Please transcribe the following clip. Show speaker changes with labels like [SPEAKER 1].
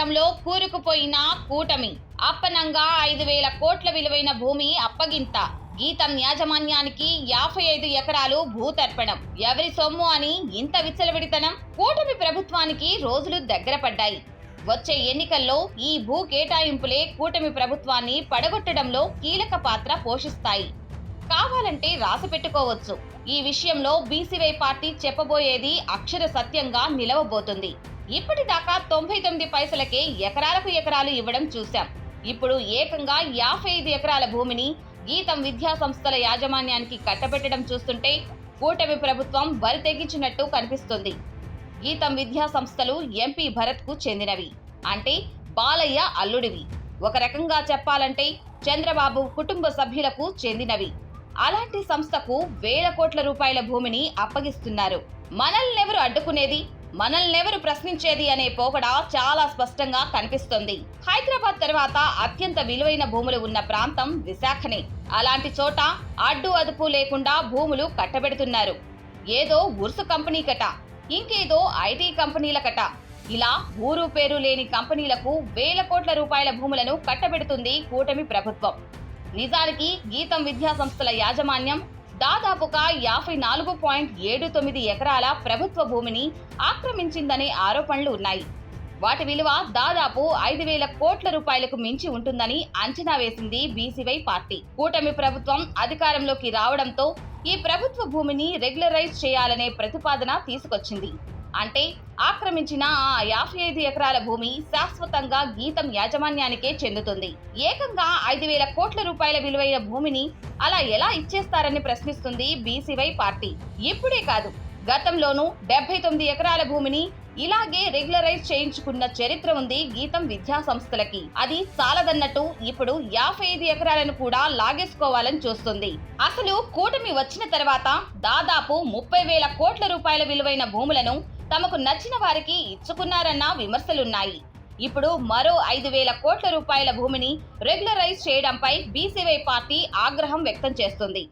[SPEAKER 1] అధికారంలో కూరుకుపోయిన కూటమి అప్పనంగా 5,000 కోట్ల విలువైన భూమి అప్పగింత. గీతం యాజమాన్యానికి 55 ఎకరాలు భూతర్పణం. ఎవరి సొమ్ము అని ఇంత విచ్చలవిడితనం? కూటమి ప్రభుత్వానికి రోజులు దగ్గర పడ్డాయి. వచ్చే ఎన్నికల్లో ఈ భూ కేటాయింపులే కూటమి ప్రభుత్వాన్ని పడగొట్టడంలో కీలక పాత్ర పోషిస్తాయి. కావాలంటే రాసి పెట్టుకోవచ్చు. ఈ విషయంలో బీసీవై పార్టీ చెప్పబోయేది అక్షర సత్యంగా నిలవబోతుంది. ఇప్పటిదాకా 99 పైసలకే ఎకరాలకు ఎకరాలు ఇవ్వడం చూశాం. ఇప్పుడు ఏకంగా 55 ఎకరాల భూమిని గీతం విద్యా సంస్థల యాజమాన్యానికి కట్టబెట్టడం చూస్తుంటే కూటమి ప్రభుత్వం బరి తెగించినట్టు కనిపిస్తుంది. గీతం విద్యా సంస్థలు ఎంపీ భరత్ కు చెందినవి. అంటే బాలయ్య అల్లుడివి. ఒక రకంగా చెప్పాలంటే చంద్రబాబు కుటుంబ సభ్యులకు చెందినవి. అలాంటి సంస్థకు వేల కోట్ల రూపాయల భూమిని అప్పగిస్తున్నారు. మనల్నెవరు అడ్డుకునేది, మనల్నెవరు ప్రశ్నించేది అనే పోకడ చాలా స్పష్టంగా కనిపిస్తుంది. హైదరాబాద్ తర్వాత అత్యంత విలువైన భూములు ఉన్న ప్రాంతం విశాఖనే. అలాంటి చోట అడ్డు అదుపు లేకుండా భూములు కట్టబెడుతున్నారు. ఏదో ఉర్సు కంపెనీకట, ఇంకేదో ఐటీ కంపెనీలకట. ఇలా ఊరు పేరు లేని కంపెనీలకు వేల కోట్ల రూపాయల భూములను కట్టబెడుతుంది కూటమి ప్రభుత్వం. నిజానికి గీతం విద్యా సంస్థల యాజమాన్యం దాదాపుగా 54.79 ఎకరాల ప్రభుత్వ భూమిని ఆక్రమించిందనే ఆరోపణలు ఉన్నాయి. వాటి విలువ దాదాపు 5,000 కోట్ల రూపాయలకు మించి ఉంటుందని అంచనా వేసింది బీసీవై పార్టీ. కూటమి ప్రభుత్వం అధికారంలోకి రావడంతో ఈ ప్రభుత్వ భూమిని రెగ్యులరైజ్ చేయాలనే ప్రతిపాదన తీసుకొచ్చింది. అంటే ఆక్రమించిన ఆ 55 ఎకరాల భూమి శాశ్వతంగా గీతం యాజమాన్యానికే చెందుతుంది. ఏకంగా 5,000 కోట్ల రూపాయల విలువైన భూమిని అలా ఎలా ఇచ్చేస్తారని ప్రశ్నిస్తుంది బీసీవై పార్టీ. ఇప్పుడే కాదు, గతంలోనూ 79 ఎకరాల భూమిని ఇలాగే రెగ్యులరైజ్ చేయించుకున్న చరిత్ర ఉంది గీతం విద్యా సంస్థలకి. అది చాలదన్నట్టు ఇప్పుడు 55 ఎకరాలను కూడా లాగేసుకోవాలని చూస్తుంది. అసలు కూటమి వచ్చిన తర్వాత దాదాపు 30,000 కోట్ల రూపాయల విలువైన భూములను తమకు నచ్చిన వారికి ఇచ్చుకున్నారన్న విమర్శలున్నాయి. ఇప్పుడు మరో 5,000 కోట్ల రూపాయల భూమిని రెగ్యులరైజ్ చేయడంపై బీసీవై పార్టీ ఆగ్రహం వ్యక్తం చేస్తుంది.